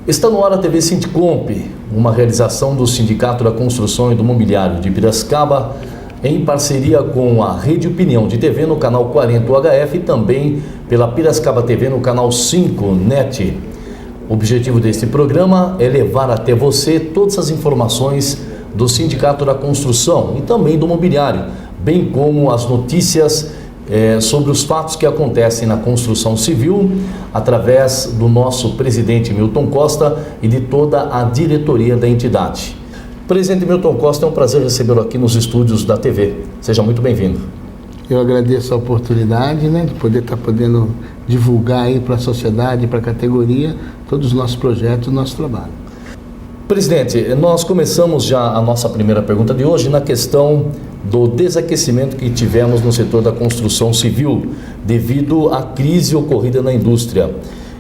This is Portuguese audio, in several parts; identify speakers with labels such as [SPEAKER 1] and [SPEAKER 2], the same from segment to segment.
[SPEAKER 1] Está no ar a TV Sindicomp, uma realização do Sindicato da Construção e do Mobiliário de Piracicaba, em parceria com a Rede Opinião de TV no canal 40 UHF e também pela Piracicaba TV no canal 5 NET. O objetivo deste programa é levar até você todas as informações do Sindicato da Construção e também do Mobiliário, bem como as notícias sobre os fatos que acontecem na construção civil, através do nosso presidente Milton Costa e de toda a diretoria da entidade. Presidente Milton Costa, é um prazer recebê-lo aqui nos estúdios da TV. Seja muito bem-vindo.
[SPEAKER 2] Eu agradeço a oportunidade, de poder estar podendo divulgar aí para a sociedade, para a categoria, todos os nossos projetos, o nosso trabalho.
[SPEAKER 1] Presidente, nós começamos já a nossa primeira pergunta de hoje na questão do desaquecimento que tivemos no setor da construção civil devido à crise ocorrida na indústria.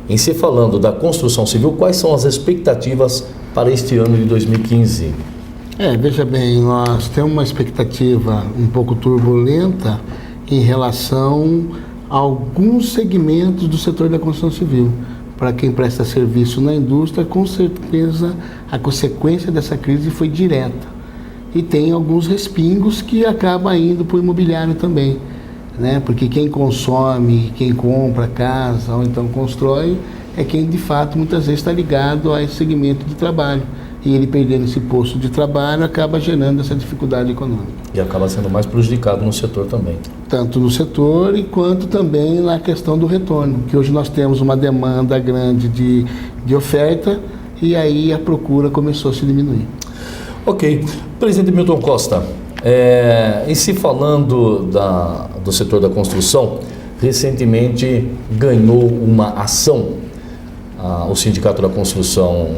[SPEAKER 1] Em se falando da construção civil, quais são as expectativas para este ano de 2015?
[SPEAKER 2] Veja bem, nós temos uma expectativa um pouco turbulenta em relação a alguns segmentos do setor da construção civil. Para quem presta serviço na indústria, com certeza a consequência dessa crise foi direta. E tem alguns respingos que acabam indo para o imobiliário também, Porque quem consome, quem compra casa ou então constrói, é quem de fato muitas vezes está ligado a esse segmento de trabalho. E ele perdendo esse posto de trabalho acaba gerando essa dificuldade econômica.
[SPEAKER 1] E acaba sendo mais prejudicado no setor também.
[SPEAKER 2] Tanto no setor quanto também na questão do retorno, que hoje nós temos uma demanda grande de oferta e aí a procura começou a se diminuir.
[SPEAKER 1] Ok. Presidente Milton Costa, em se falando do setor da construção, recentemente ganhou uma ação o Sindicato da Construção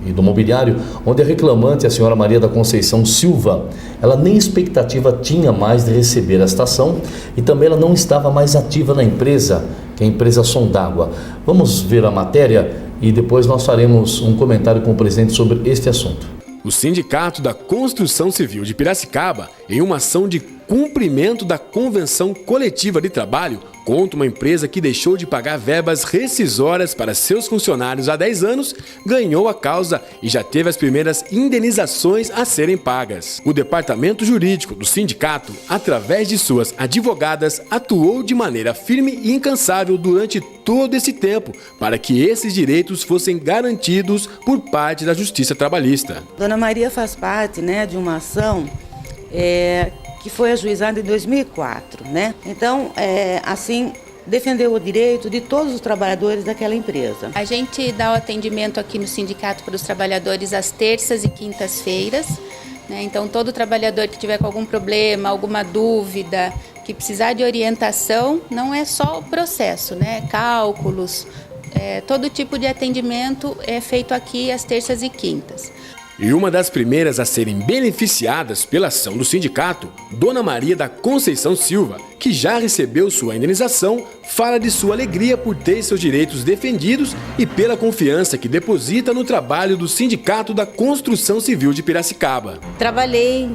[SPEAKER 1] e do Mobiliário, onde a reclamante, a senhora Maria da Conceição Silva, ela nem expectativa tinha mais de receber esta ação e também ela não estava mais ativa na empresa, que é a empresa Sondágua. Vamos ver a matéria e depois nós faremos um comentário com o presidente sobre este assunto.
[SPEAKER 3] O Sindicato da Construção Civil de Piracicaba, em uma ação de cumprimento da Convenção Coletiva de Trabalho, contra uma empresa que deixou de pagar verbas rescisórias para seus funcionários há 10 anos, ganhou a causa e já teve as primeiras indenizações a serem pagas. O departamento jurídico do sindicato, através de suas advogadas, atuou de maneira firme e incansável durante todo esse tempo para que esses direitos fossem garantidos por parte da Justiça Trabalhista.
[SPEAKER 4] Dona Maria faz parte, de uma ação que foi ajuizada em 2004, Então, assim, defendeu o direito de todos os trabalhadores daquela empresa.
[SPEAKER 5] A gente dá o atendimento aqui no sindicato para os trabalhadores às terças e quintas-feiras, Então, todo trabalhador que tiver com algum problema, alguma dúvida, que precisar de orientação, não é só o processo, Cálculos, todo tipo de atendimento é feito aqui às terças e quintas.
[SPEAKER 3] E uma das primeiras a serem beneficiadas pela ação do sindicato, Dona Maria da Conceição Silva, que já recebeu sua indenização, fala de sua alegria por ter seus direitos defendidos e pela confiança que deposita no trabalho do Sindicato da Construção Civil de Piracicaba.
[SPEAKER 6] Trabalhei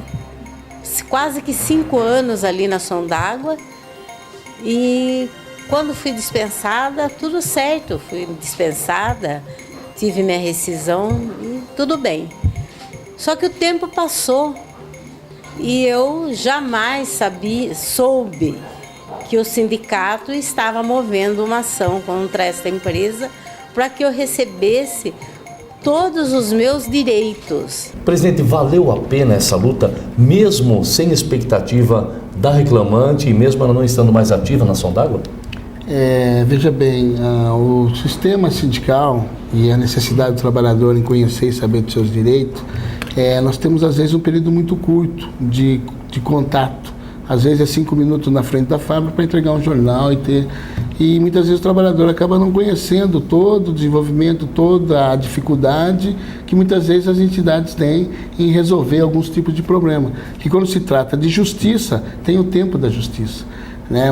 [SPEAKER 6] quase que 5 anos ali na Sondágua e quando fui dispensada, tudo certo, fui dispensada, tive minha rescisão e tudo bem. Só que o tempo passou e eu jamais soube que o sindicato estava movendo uma ação contra esta empresa para que eu recebesse todos os meus direitos.
[SPEAKER 1] Presidente, valeu a pena essa luta, mesmo sem expectativa da reclamante e mesmo ela não estando mais ativa na Sondágua?
[SPEAKER 2] Veja bem, o sistema sindical e a necessidade do trabalhador em conhecer e saber dos seus direitos, nós temos às vezes um período muito curto de contato. Às vezes é 5 minutos na frente da fábrica para entregar um jornal e muitas vezes o trabalhador acaba não conhecendo todo o desenvolvimento, toda a dificuldade que muitas vezes as entidades têm em resolver alguns tipos de problema. Que quando se trata de justiça, tem o tempo da justiça.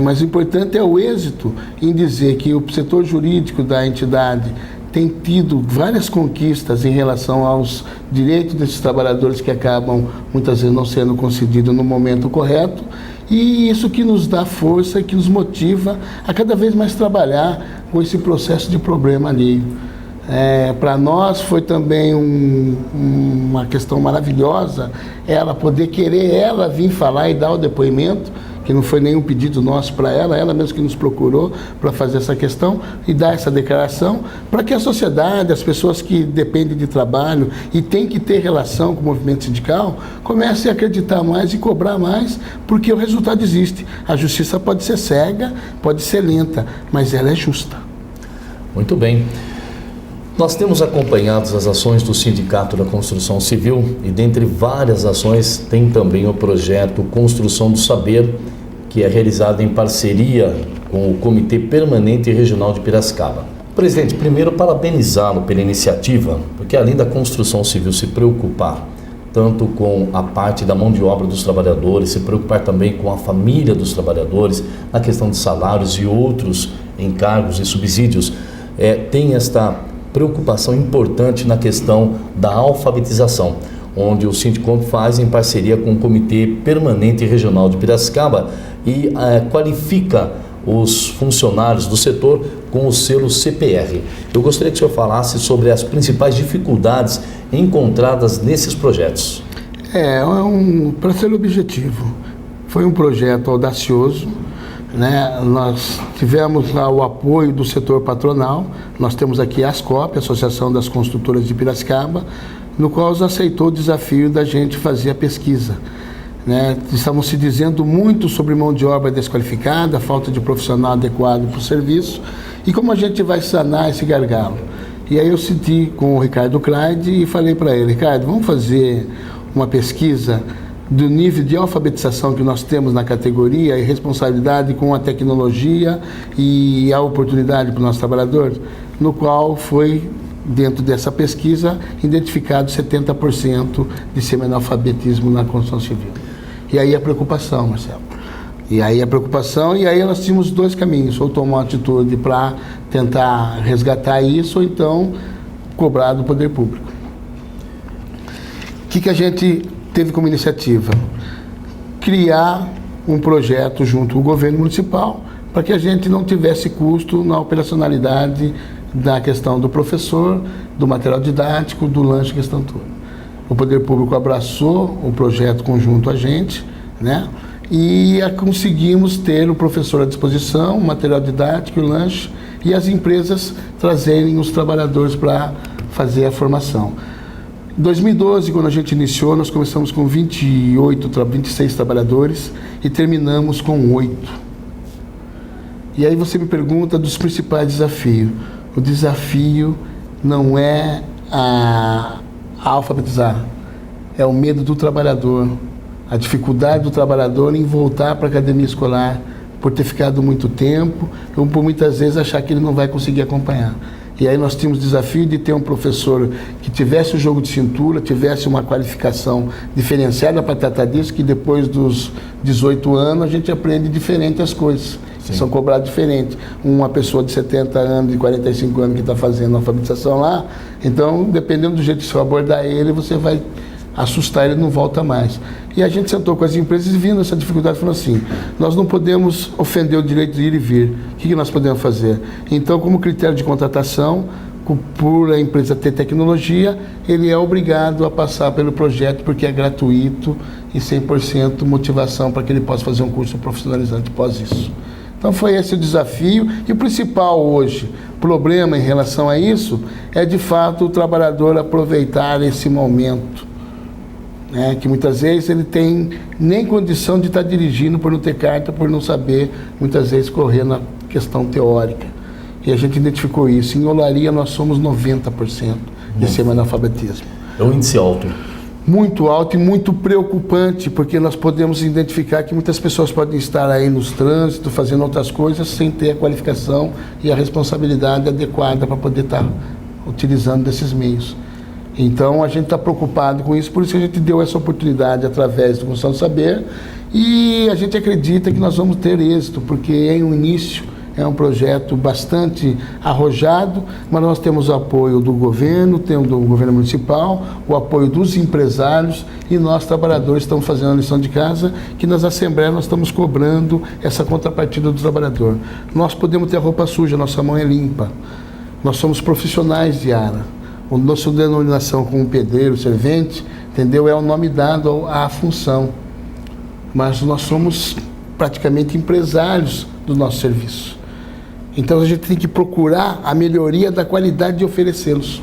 [SPEAKER 2] Mas o importante é o êxito em dizer que o setor jurídico da entidade tem tido várias conquistas em relação aos direitos desses trabalhadores que acabam muitas vezes não sendo concedidos no momento correto, e isso que nos dá força, que nos motiva a cada vez mais trabalhar com esse processo de problema alheio. Para nós foi também uma questão maravilhosa ela poder querer ela vir falar e dar o depoimento, que não foi nenhum pedido nosso para ela mesmo que nos procurou para fazer essa questão e dar essa declaração, para que a sociedade, as pessoas que dependem de trabalho e têm que ter relação com o movimento sindical, comecem a acreditar mais e cobrar mais, porque o resultado existe. A justiça pode ser cega, pode ser lenta, mas ela é justa.
[SPEAKER 1] Muito bem. Nós temos acompanhado as ações do Sindicato da Construção Civil e, dentre várias ações, tem também o projeto Construção do Saber, que é realizado em parceria com o Comitê Permanente Regional de Piracicaba. Presidente, primeiro parabenizá-lo pela iniciativa, porque além da construção civil se preocupar tanto com a parte da mão de obra dos trabalhadores, se preocupar também com a família dos trabalhadores, na questão de salários e outros encargos e subsídios, tem esta preocupação importante na questão da alfabetização, onde o Sindicomp faz em parceria com o Comitê Permanente Regional de Piracicaba e qualifica os funcionários do setor com o selo CPR. Eu gostaria que o senhor falasse sobre as principais dificuldades encontradas nesses projetos.
[SPEAKER 2] Para ser objetivo, foi um projeto audacioso, né? Nós tivemos lá o apoio do setor patronal, nós temos aqui a ASCOP, Associação das Construtoras de Piracicaba, no qual aceitou o desafio da gente fazer a pesquisa. Né? Estavam se dizendo muito sobre mão de obra desqualificada, falta de profissional adequado para o serviço, e como a gente vai sanar esse gargalo. E aí eu senti com o Ricardo Clyde e falei para ele: Ricardo, vamos fazer uma pesquisa do nível de alfabetização que nós temos na categoria e responsabilidade com a tecnologia e a oportunidade para o nosso trabalhador, no qual foi, dentro dessa pesquisa, identificado 70% de semi-analfabetismo na construção civil. E aí a preocupação, Marcelo. E aí nós tínhamos dois caminhos: ou tomar uma atitude para tentar resgatar isso, ou então cobrar do poder público. O que a gente teve como iniciativa? Criar um projeto junto ao governo municipal para que a gente não tivesse custo na operacionalidade da questão do professor, do material didático, do lanche, questão toda. O poder público abraçou o projeto conjunto a gente, né? E conseguimos ter o professor à disposição, o material didático, o lanche, e as empresas trazerem os trabalhadores para fazer a formação. Em 2012, quando a gente iniciou, nós começamos com 26 trabalhadores e terminamos com 8. E aí você me pergunta dos principais desafios. O desafio não é a alfabetizar, é o medo do trabalhador, a dificuldade do trabalhador em voltar para a academia escolar por ter ficado muito tempo, ou por muitas vezes achar que ele não vai conseguir acompanhar. E aí nós tínhamos o desafio de ter um professor que tivesse o jogo de cintura, tivesse uma qualificação diferenciada para tratar disso, que depois dos 18 anos a gente aprende diferente as coisas. Sim. São cobrados diferente. Uma pessoa de 70 anos, de 45 anos que está fazendo a alfabetização lá, então, dependendo do jeito que você abordar ele, você vai assustar, ele não volta mais. E a gente sentou com as empresas e vindo essa dificuldade, falou assim: nós não podemos ofender o direito de ir e vir. O que nós podemos fazer? Então, como critério de contratação, por a empresa ter tecnologia, ele é obrigado a passar pelo projeto, porque é gratuito e 100% motivação para que ele possa fazer um curso profissionalizante após isso. Então foi esse o desafio, e o principal hoje, problema em relação a isso, é de fato o trabalhador aproveitar esse momento, né, que muitas vezes ele tem nem condição de estar dirigindo por não ter carta, por não saber, muitas vezes, correr na questão teórica. E a gente identificou isso. Em Olaria nós somos 90% de semi-analfabetismo.
[SPEAKER 1] É um índice alto.
[SPEAKER 2] Muito alto e muito preocupante, porque nós podemos identificar que muitas pessoas podem estar aí nos trânsitos, fazendo outras coisas, sem ter a qualificação e a responsabilidade adequada para poder estar utilizando desses meios. Então a gente está preocupado com isso, por isso que a gente deu essa oportunidade através do Construção do Saber, e a gente acredita que nós vamos ter êxito, porque em um início é um projeto bastante arrojado, mas nós temos o apoio do governo, temos do governo municipal, o apoio dos empresários, e nós, trabalhadores, estamos fazendo a lição de casa, que nas assembleias nós estamos cobrando essa contrapartida do trabalhador. Nós podemos ter a roupa suja, nossa mão é limpa, nós somos profissionais de área. A nossa denominação como pedreiro, servente, entendeu? É o nome dado à função. Mas nós somos praticamente empresários do nosso serviço. Então a gente tem que procurar a melhoria da qualidade de oferecê-los.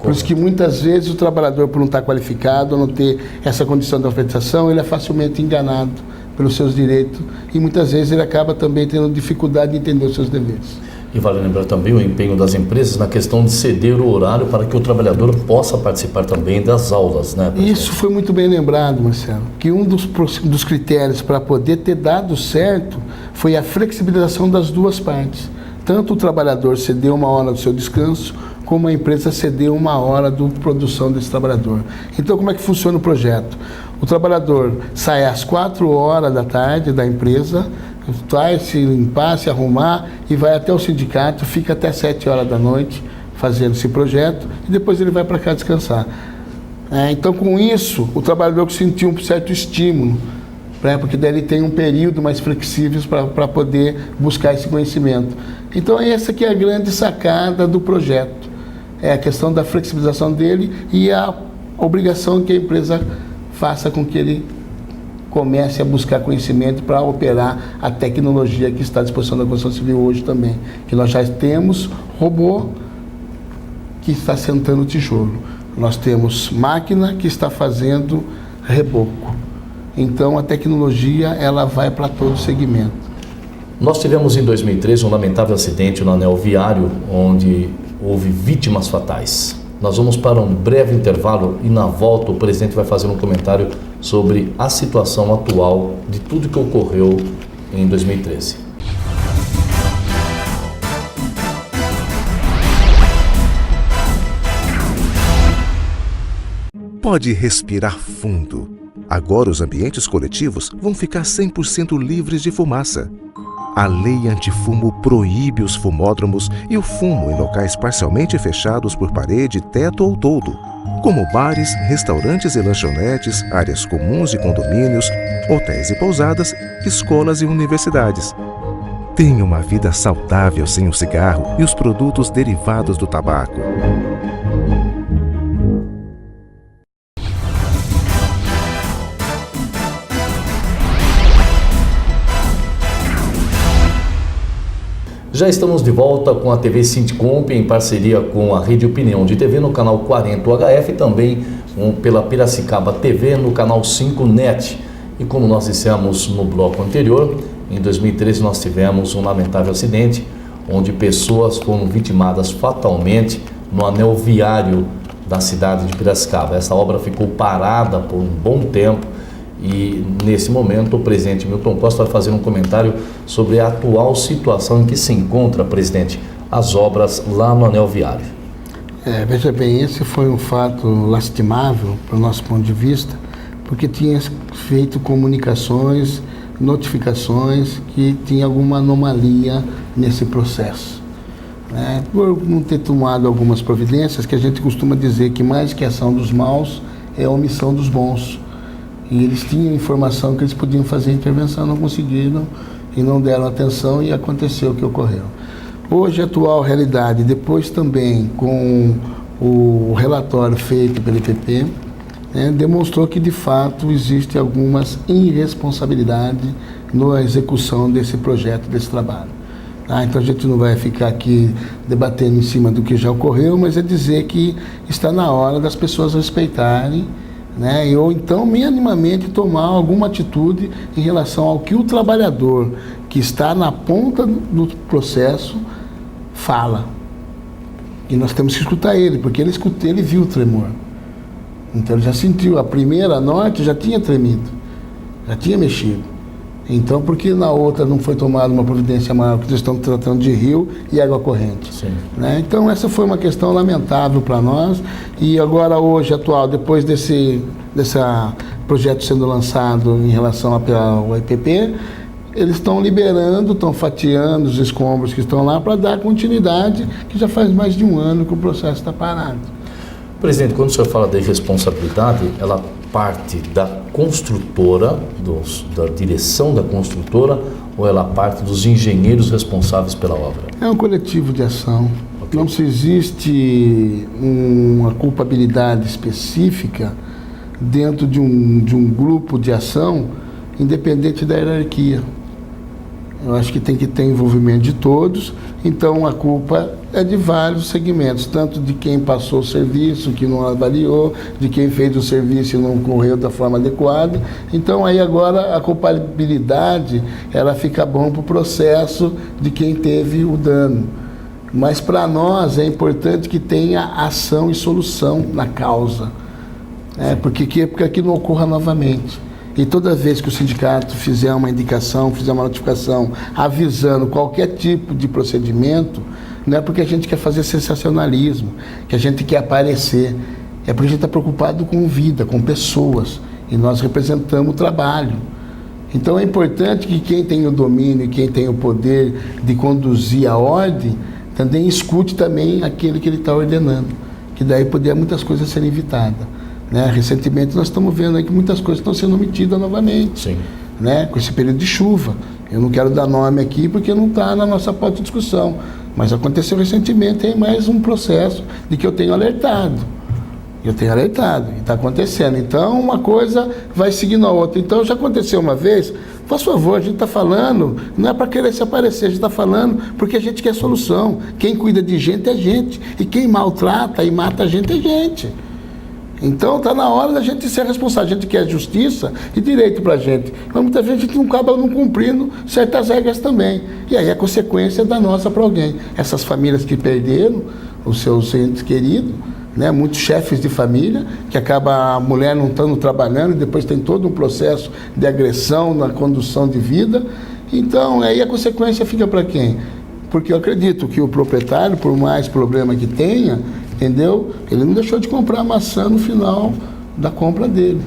[SPEAKER 2] Por isso que muitas vezes o trabalhador, por não estar qualificado, não ter essa condição de alfabetização, ele é facilmente enganado pelos seus direitos e muitas vezes ele acaba também tendo dificuldade de entender os seus deveres.
[SPEAKER 1] E vale lembrar também o empenho das empresas na questão de ceder o horário para que o trabalhador possa participar também das aulas, né, presidente?
[SPEAKER 2] Isso foi muito bem lembrado, Marcelo, que um dos critérios para poder ter dado certo foi a flexibilização das duas partes. Tanto o trabalhador cedeu uma hora do seu descanso, como a empresa cedeu uma hora da produção desse trabalhador. Então, como é que funciona o projeto? O trabalhador sai às 4 horas da tarde da empresa, vai se limpar, se arrumar e vai até o sindicato, fica até 7 horas da noite fazendo esse projeto e depois ele vai para cá descansar. Então, com isso, o trabalhador sentiu um certo estímulo, porque daí ele tem um período mais flexível para poder buscar esse conhecimento. Então, essa que é a grande sacada do projeto. É a questão da flexibilização dele e a obrigação que a empresa faça com que ele comece a buscar conhecimento para operar a tecnologia que está à disposição da construção civil hoje também. Que nós já temos robô que está sentando tijolo. Nós temos máquina que está fazendo reboco. Então a tecnologia ela vai para todo o segmento.
[SPEAKER 1] Nós tivemos em 2013 um lamentável acidente no anel viário, onde houve vítimas fatais. Nós vamos para um breve intervalo e na volta o presidente vai fazer um comentário sobre a situação atual de tudo que ocorreu em 2013.
[SPEAKER 7] Pode respirar fundo. Agora os ambientes coletivos vão ficar 100% livres de fumaça. A lei antifumo proíbe os fumódromos e o fumo em locais parcialmente fechados por parede, teto ou toldo, como bares, restaurantes e lanchonetes, áreas comuns e condomínios, hotéis e pousadas, escolas e universidades. Tenha uma vida saudável sem o cigarro e os produtos derivados do tabaco.
[SPEAKER 1] Já estamos de volta com a TV Sindicomp em parceria com a Rede Opinião de TV no canal 40 UHF e também pela Piracicaba TV no canal 5 NET. E como nós dissemos no bloco anterior, em 2013 nós tivemos um lamentável acidente onde pessoas foram vitimadas fatalmente no anel viário da cidade de Piracicaba. Essa obra ficou parada por um bom tempo. E nesse momento o presidente Milton Costa vai fazer um comentário sobre a atual situação em que se encontra, presidente, as obras lá no anel viário.
[SPEAKER 2] Veja bem, esse foi um fato lastimável para o nosso ponto de vista, porque tinha feito comunicações, notificações que tinha alguma anomalia nesse processo. Por não ter tomado algumas providências, que a gente costuma dizer que mais que a ação dos maus é a omissão dos bons. E eles tinham informação que eles podiam fazer intervenção, não conseguiram e não deram atenção e aconteceu o que ocorreu. Hoje, a atual realidade, depois também com o relatório feito pelo IPP, demonstrou que de fato existe algumas irresponsabilidades na execução desse projeto, desse trabalho. Então a gente não vai ficar aqui debatendo em cima do que já ocorreu, mas é dizer que está na hora das pessoas respeitarem, ou então minimamente tomar alguma atitude em relação ao que o trabalhador que está na ponta do processo fala. E nós temos que escutar ele, porque ele viu o tremor. Então ele já sentiu, a primeira norte já tinha tremido, já tinha mexido. Então, por que na outra não foi tomada uma providência maior, porque eles estão tratando de rio e água corrente?
[SPEAKER 1] Sim.
[SPEAKER 2] Então, essa foi uma questão lamentável para nós. E agora, hoje, atual, depois desse projeto sendo lançado em relação ao IPP, eles estão liberando, estão fatiando os escombros que estão lá para dar continuidade, que já faz mais de um ano que o processo está parado.
[SPEAKER 1] Presidente, quando o senhor fala de responsabilidade, ela parte da construtora, da direção da construtora, ou ela parte dos engenheiros responsáveis pela obra?
[SPEAKER 2] É um coletivo de ação.
[SPEAKER 1] Okay.
[SPEAKER 2] Não se existe uma culpabilidade específica dentro de um grupo de ação, independente da hierarquia. Eu acho que tem que ter envolvimento de todos, então a culpa é de vários segmentos, tanto de quem passou o serviço, que não avaliou, de quem fez o serviço e não correu da forma adequada. Então aí agora a culpabilidade, ela fica bom para o processo de quem teve o dano. Mas para nós é importante que tenha ação e solução na causa, porque aqui não ocorra novamente. E toda vez que o sindicato fizer uma indicação, fizer uma notificação avisando qualquer tipo de procedimento, não é porque a gente quer fazer sensacionalismo, que a gente quer aparecer, é porque a gente está preocupado com vida, com pessoas, e nós representamos o trabalho. Então é importante que quem tem o domínio, quem tem o poder de conduzir a ordem, também escute também aquele que ele está ordenando, que daí poderia muitas coisas serem evitadas. Recentemente nós estamos vendo aí que muitas coisas estão sendo omitidas novamente.
[SPEAKER 1] Sim.
[SPEAKER 2] Com esse período de chuva. Eu não quero dar nome aqui porque não está na nossa pauta de discussão. Mas aconteceu recentemente aí mais um processo de que eu tenho alertado. E está acontecendo. Então uma coisa vai seguindo a outra. Então já aconteceu uma vez, por favor, a gente está falando, não é para querer se aparecer, a gente está falando porque a gente quer solução. Quem cuida de gente é gente. E quem maltrata e mata a gente é gente. Então está na hora da gente ser responsável, a gente quer justiça e direito para a gente, mas muitas vezes a gente não acaba não cumprindo certas regras também, e aí a consequência é danosa para alguém. Essas famílias que perderam os seus entes queridos, muitos chefes de família, que acaba a mulher não estando trabalhando e depois tem todo um processo de agressão na condução de vida, então aí a consequência fica para quem? Porque eu acredito que o proprietário, por mais problema que tenha, entendeu? Ele não deixou de comprar a maçã no final da compra dele.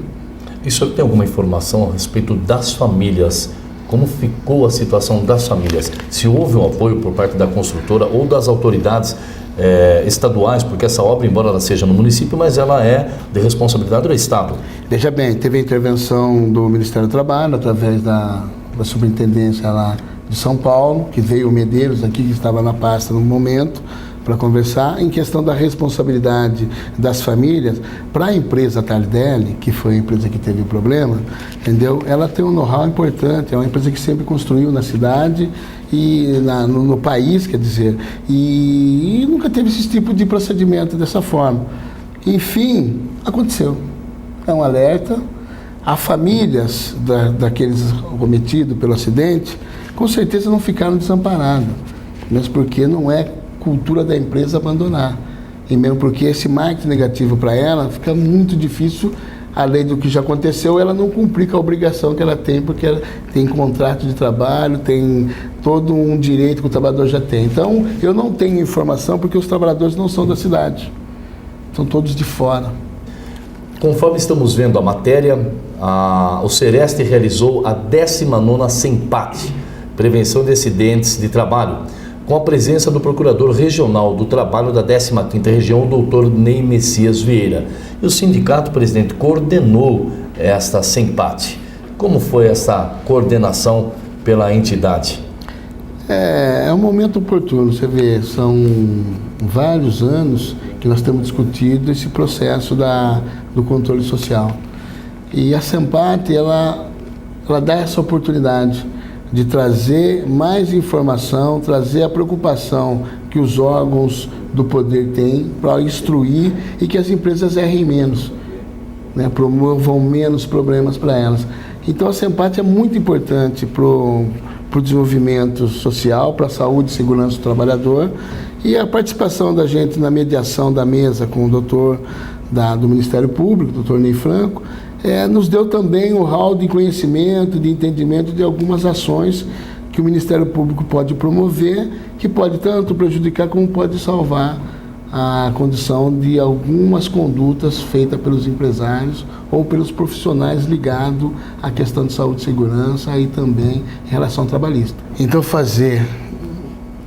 [SPEAKER 1] E o senhor tem alguma informação a respeito das famílias? Como ficou a situação das famílias? Se houve um apoio por parte da construtora ou das autoridades estaduais, porque essa obra, embora ela seja no município, mas ela é de responsabilidade do Estado.
[SPEAKER 2] Veja bem, teve a intervenção do Ministério do Trabalho, através da Superintendência lá de São Paulo, que veio o Medeiros aqui, que estava na pasta no momento, para conversar. Em questão da responsabilidade das famílias, para a empresa Tardelli, que foi a empresa que teve o problema, entendeu? Ela tem um know-how importante, é uma empresa que sempre construiu na cidade e no país, quer dizer, e nunca teve esse tipo de procedimento dessa forma. Enfim, aconteceu. É um alerta. As famílias daqueles cometidos pelo acidente, com certeza não ficaram desamparadas, mesmo porque não é cultura da empresa abandonar. E mesmo porque esse marketing negativo para ela fica muito difícil, além do que já aconteceu, ela não cumprir com a obrigação que ela tem, porque ela tem contrato de trabalho, tem todo um direito que o trabalhador já tem. Então, eu não tenho informação porque os trabalhadores não são da cidade, são todos de fora.
[SPEAKER 1] Conforme estamos vendo a matéria, o Sereste realizou a 19ª SEMPAT, Prevenção de Acidentes de Trabalho, com a presença do Procurador Regional do Trabalho da 15ª Região, o Dr. Ney Messias Vieira. E o sindicato, presidente, coordenou esta SEMPAT. Como foi essa coordenação pela entidade?
[SPEAKER 2] É um momento oportuno, você vê, são vários anos que nós temos discutido esse processo do controle social. E a SEMPAT, ela dá essa oportunidade de trazer mais informação, trazer a preocupação que os órgãos do poder têm para instruir e que as empresas errem menos, promovam menos problemas para elas. Então a SEMPAT é muito importante para o desenvolvimento social, para a saúde e segurança do trabalhador, e a participação da gente na mediação da mesa com o doutor do Ministério Público, doutor Ney Franco, nos deu também o hall de conhecimento, de entendimento de algumas ações que o Ministério Público pode promover, que pode tanto prejudicar como pode salvar a condição de algumas condutas feitas pelos empresários ou pelos profissionais ligados à questão de saúde e segurança e também em relação trabalhista. Então fazer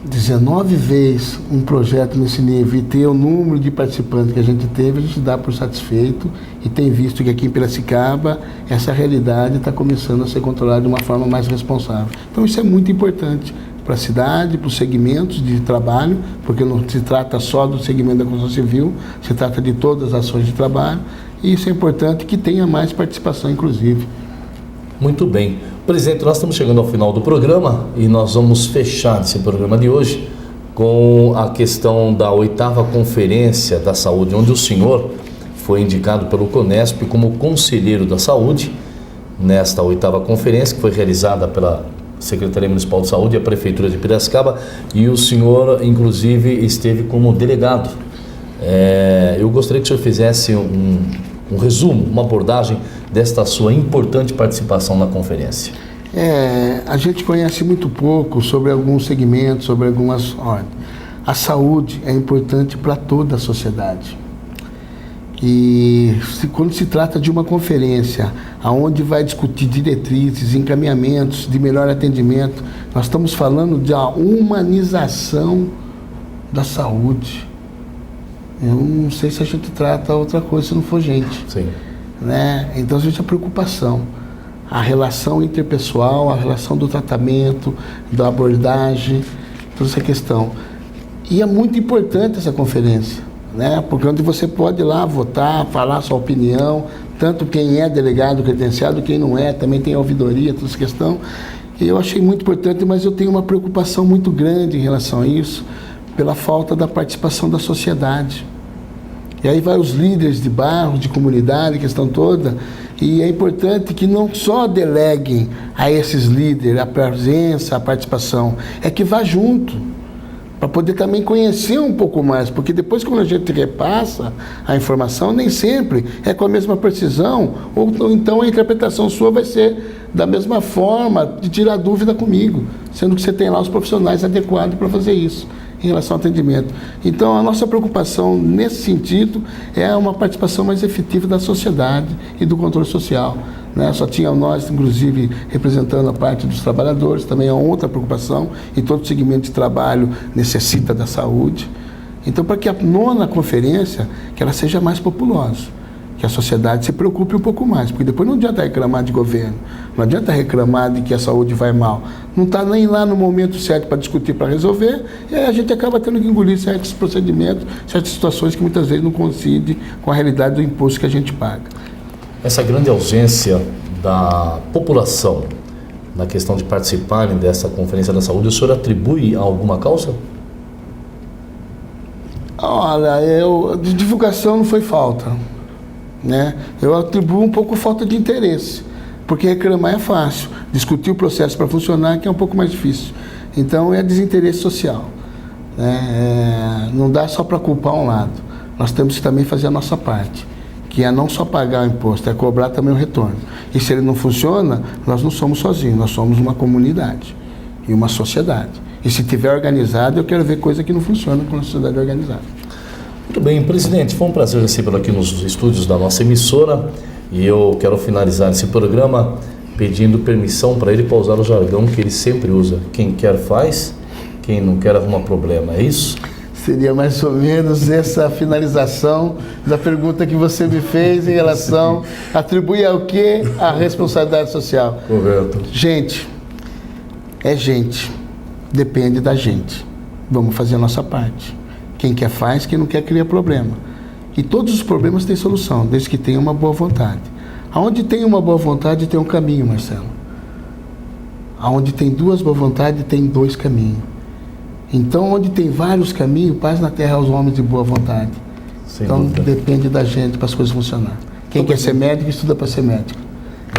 [SPEAKER 2] 19 vezes um projeto nesse nível e ter o número de participantes que a gente teve, a gente dá por satisfeito e tem visto que aqui em Piracicaba essa realidade está começando a ser controlada de uma forma mais responsável. Então isso é muito importante para a cidade, para os segmentos de trabalho, porque não se trata só do segmento da construção civil, se trata de todas as ações de trabalho, e isso é importante que tenha mais participação, inclusive.
[SPEAKER 1] Muito bem. Presidente, nós estamos chegando ao final do programa e nós vamos fechar esse programa de hoje com a questão da 8ª Conferência da Saúde, onde o senhor foi indicado pelo CONESP como conselheiro da saúde, nesta 8ª conferência, que foi realizada pela Secretaria Municipal de Saúde e a Prefeitura de Piracicaba, e o senhor, inclusive, esteve como delegado. Eu gostaria que o senhor fizesse um resumo, uma abordagem desta sua importante participação na conferência.
[SPEAKER 2] A gente conhece muito pouco sobre alguns segmentos, sobre algumas ordens. A saúde é importante para toda a sociedade. E quando se trata de uma conferência onde vai discutir diretrizes, encaminhamentos de melhor atendimento, nós estamos falando da humanização da saúde. Eu não sei se a gente trata outra coisa se não for gente.
[SPEAKER 1] Sim.
[SPEAKER 2] Né? Então a gente tem preocupação. A relação interpessoal, a relação do tratamento, da abordagem, toda essa questão. E é muito importante essa conferência, né? Porque onde você pode ir lá votar, falar sua opinião, tanto quem é delegado credenciado, quem não é, também tem a ouvidoria, toda essa questão. E eu achei muito importante, mas eu tenho uma preocupação muito grande em relação a isso, pela falta da participação da sociedade. E aí vai os líderes de bairro, de comunidade, a questão toda, e é importante que não só deleguem a esses líderes a presença, a participação, é que vá junto, para poder também conhecer um pouco mais, porque depois quando a gente repassa a informação, nem sempre é com a mesma precisão, ou então a interpretação sua vai ser da mesma forma, de tirar dúvida comigo, sendo que você tem lá os profissionais adequados para fazer isso, em relação ao atendimento. Então, a nossa preocupação nesse sentido é uma participação mais efetiva da sociedade e do controle social, né? Só tinha nós, inclusive, representando a parte dos trabalhadores, também é outra preocupação, e todo segmento de trabalho necessita da saúde. Então, para que a 9ª conferência, que ela seja mais populosa, que a sociedade se preocupe um pouco mais, porque depois não adianta reclamar de governo, não adianta reclamar de que a saúde vai mal, não está nem lá no momento certo para discutir, para resolver, e aí a gente acaba tendo que engolir certos procedimentos, certas situações que muitas vezes não coincidem com a realidade do imposto que a gente paga.
[SPEAKER 1] Essa grande ausência da população na questão de participarem dessa Conferência da Saúde, o senhor atribui a alguma causa?
[SPEAKER 2] Olha, de divulgação não foi falta, né? Eu atribuo um pouco falta de interesse, porque reclamar é fácil, discutir o processo para funcionar que é um pouco mais difícil. Então é desinteresse social, né? Não dá só para culpar um lado, nós temos que também fazer a nossa parte, que é não só pagar o imposto, é cobrar também o retorno. E se ele não funciona, nós não somos sozinhos, nós somos uma comunidade e uma sociedade. E se tiver organizado, eu quero ver coisa que não funciona com a sociedade organizada.
[SPEAKER 1] Muito bem, presidente, foi um prazer recebê-lo aqui nos estúdios da nossa emissora, e eu quero finalizar esse programa pedindo permissão para ele para usar o jargão que ele sempre usa: quem quer faz, quem não quer arruma problema, é isso?
[SPEAKER 2] Seria mais ou menos essa finalização da pergunta que você me fez em relação a atribuir ao que a responsabilidade social.
[SPEAKER 1] Correto.
[SPEAKER 2] Gente, depende da gente. Vamos fazer a nossa parte. Quem quer faz, quem não quer cria problema. E todos os problemas têm solução, desde que tenha uma boa vontade. Aonde tem uma boa vontade, tem um caminho, Marcelo. Aonde tem duas boas vontades, tem dois caminhos. Então, onde tem vários caminhos, paz na terra aos homens de boa vontade.
[SPEAKER 1] Sem
[SPEAKER 2] então,
[SPEAKER 1] dúvida.
[SPEAKER 2] Depende da gente para as coisas funcionar. Quem quer ser médico, estuda para ser médico.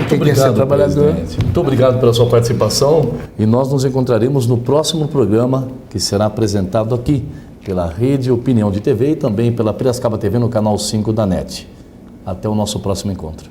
[SPEAKER 2] Quem quer ser trabalhador...
[SPEAKER 1] Presidente. Muito obrigado pela sua participação, e nós nos encontraremos no próximo programa, que será apresentado aqui pela Rede Opinião de TV e também pela Piracicaba TV no canal 5 da NET. Até o nosso próximo encontro.